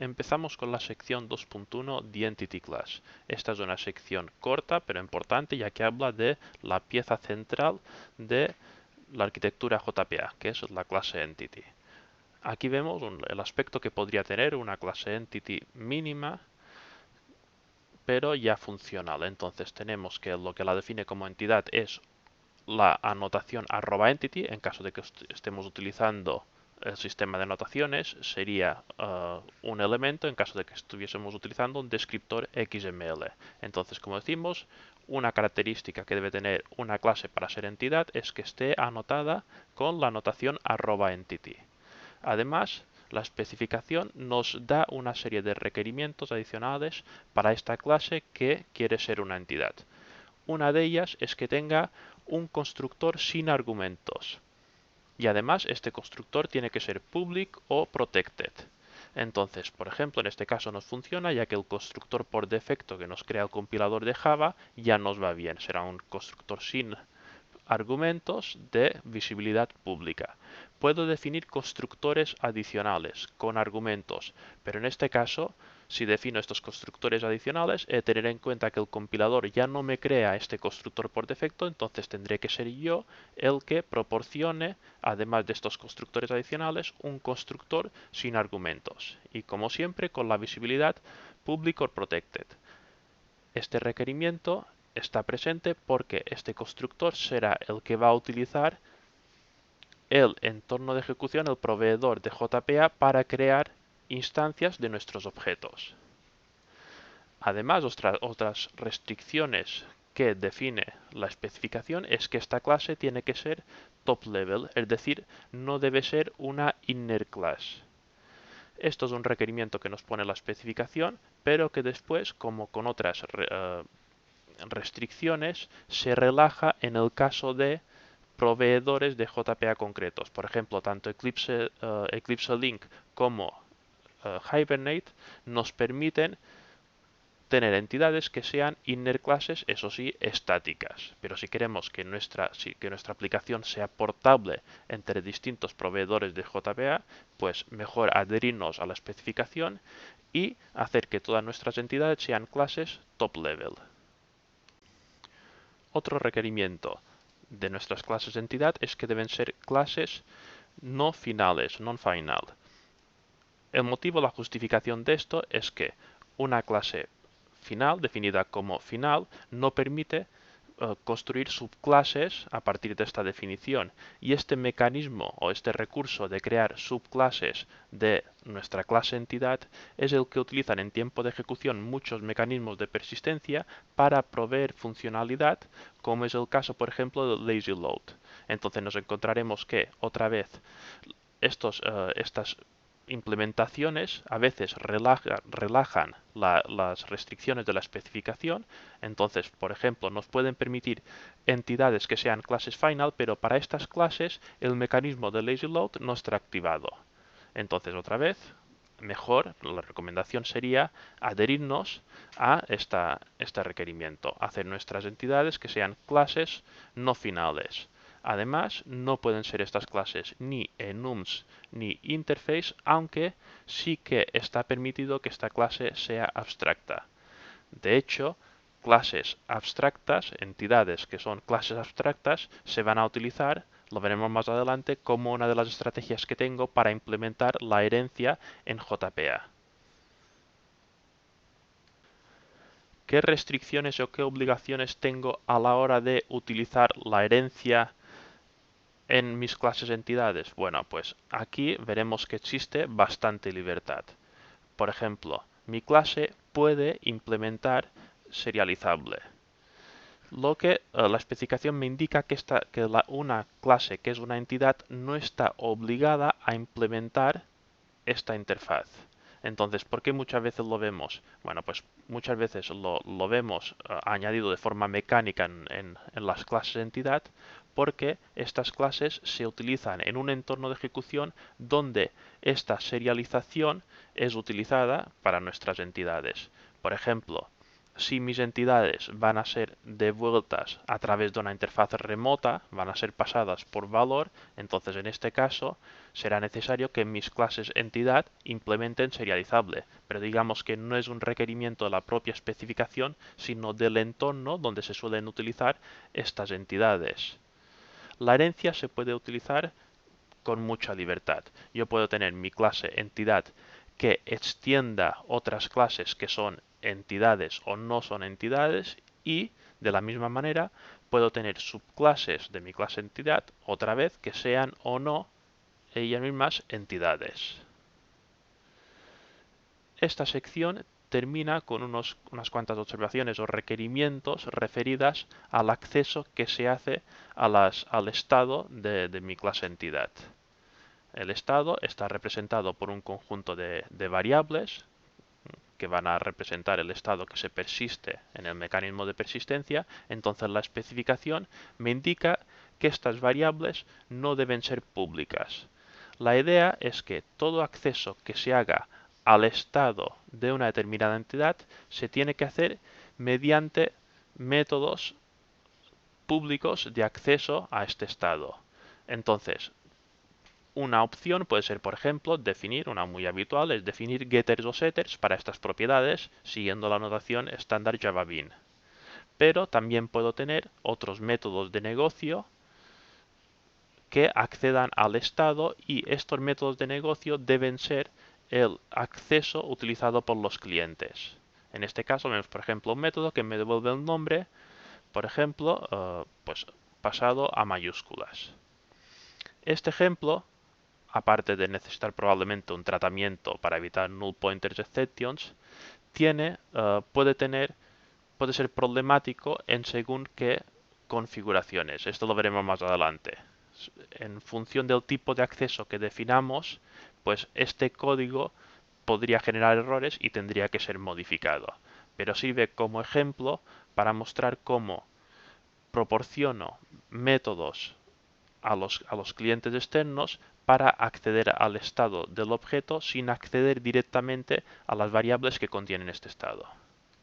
Empezamos con la sección 2.1 The Entity Class. Esta es una sección corta pero importante ya que habla de la pieza central de la arquitectura JPA, que es la clase Entity. Aquí vemos el aspecto que podría tener una clase Entity mínima pero ya funcional. Entonces tenemos que lo que la define como entidad es la anotación @entity. En caso de que estemos utilizando el sistema de anotaciones, sería un elemento en caso de que estuviésemos utilizando un descriptor XML. Entonces, como decimos, una característica que debe tener una clase para ser entidad es que esté anotada con la anotación @entity. Además, la especificación nos da una serie de requerimientos adicionales para esta clase que quiere ser una entidad. Una de ellas es que tenga un constructor sin argumentos. Y además este constructor tiene que ser public o protected. Entonces, por ejemplo, en este caso nos funciona ya que el constructor por defecto que nos crea el compilador de Java ya nos va bien. Será un constructor sin argumentos de visibilidad pública. Puedo definir constructores adicionales con argumentos, pero en este caso, si defino estos constructores adicionales, he de tener en cuenta que el compilador ya no me crea este constructor por defecto, entonces tendré que ser yo el que proporcione, además de estos constructores adicionales, un constructor sin argumentos. Y como siempre, con la visibilidad public or protected. Este requerimiento está presente porque este constructor será el que va a utilizar el entorno de ejecución, el proveedor de JPA, para crear instancias de nuestros objetos. Además, otras restricciones que define la especificación es que esta clase tiene que ser top level, es decir, no debe ser una inner class. Esto es un requerimiento que nos pone la especificación, pero que después, como con otras restricciones, se relaja en el caso de proveedores de JPA concretos. Por ejemplo, tanto Eclipse Link como Hibernate nos permiten tener entidades que sean inner classes, eso sí, estáticas. Pero si queremos que nuestra aplicación sea portable entre distintos proveedores de JPA, pues mejor adherirnos a la especificación y hacer que todas nuestras entidades sean clases top level. Otro requerimiento de nuestras clases de entidad es que deben ser clases no finales, non-final. El motivo, la justificación de esto es que una clase final, definida como final, no permite construir subclases a partir de esta definición, y este mecanismo o este recurso de crear subclases de nuestra clase entidad es el que utilizan en tiempo de ejecución muchos mecanismos de persistencia para proveer funcionalidad, como es el caso por ejemplo de lazy load. Entonces nos encontraremos que otra vez estas implementaciones a veces relajan las restricciones de la especificación. Entonces, por ejemplo, nos pueden permitir entidades que sean clases final, pero para estas clases el mecanismo de lazy load no está activado. Entonces, otra vez, mejor, la recomendación sería adherirnos a este requerimiento, hacer nuestras entidades que sean clases no finales. Además, no pueden ser estas clases ni enums ni interface, aunque sí que está permitido que esta clase sea abstracta. De hecho, clases abstractas, entidades que son clases abstractas, se van a utilizar, lo veremos más adelante, como una de las estrategias que tengo para implementar la herencia en JPA. ¿Qué restricciones o qué obligaciones tengo a la hora de utilizar la herencia en mis clases entidades? Bueno, pues aquí veremos que existe bastante libertad. Por ejemplo, mi clase puede implementar serializable. Lo que la especificación me indica que, una clase que es una entidad no está obligada a implementar esta interfaz. Entonces, ¿por qué muchas veces lo vemos? Bueno, pues muchas veces lo vemos añadido de forma mecánica en las clases de entidad, porque estas clases se utilizan en un entorno de ejecución donde esta serialización es utilizada para nuestras entidades. Por ejemplo, si mis entidades van a ser devueltas a través de una interfaz remota, van a ser pasadas por valor, entonces en este caso será necesario que mis clases entidad implementen serializable, pero digamos que no es un requerimiento de la propia especificación, sino del entorno donde se suelen utilizar estas entidades. La herencia se puede utilizar con mucha libertad. Yo puedo tener mi clase entidad que extienda otras clases que son entidades o no son entidades y de la misma manera puedo tener subclases de mi clase entidad otra vez que sean o no ellas mismas entidades. Esta sección termina con unas cuantas observaciones o requerimientos referidas al acceso que se hace al estado de mi clase entidad. El estado está representado por un conjunto de variables que van a representar el estado que se persiste en el mecanismo de persistencia. Entonces la especificación me indica que estas variables no deben ser públicas. La idea es que todo acceso que se haga al estado de una determinada entidad se tiene que hacer mediante métodos públicos de acceso a este estado. Entonces, una opción puede ser, por ejemplo, definir, una muy habitual, es definir getters o setters para estas propiedades siguiendo la notación estándar Java Bean. Pero también puedo tener otros métodos de negocio que accedan al estado y estos métodos de negocio deben ser el acceso utilizado por los clientes. En este caso vemos, por ejemplo, un método que me devuelve un nombre, por ejemplo, pues pasado a mayúsculas. Este ejemplo, aparte de necesitar probablemente un tratamiento para evitar null pointers exceptions, puede ser problemático en según qué configuraciones. Esto lo veremos más adelante. En función del tipo de acceso que definamos, pues este código podría generar errores y tendría que ser modificado. Pero sirve como ejemplo para mostrar cómo proporciono métodos a los clientes externos para acceder al estado del objeto sin acceder directamente a las variables que contienen este estado.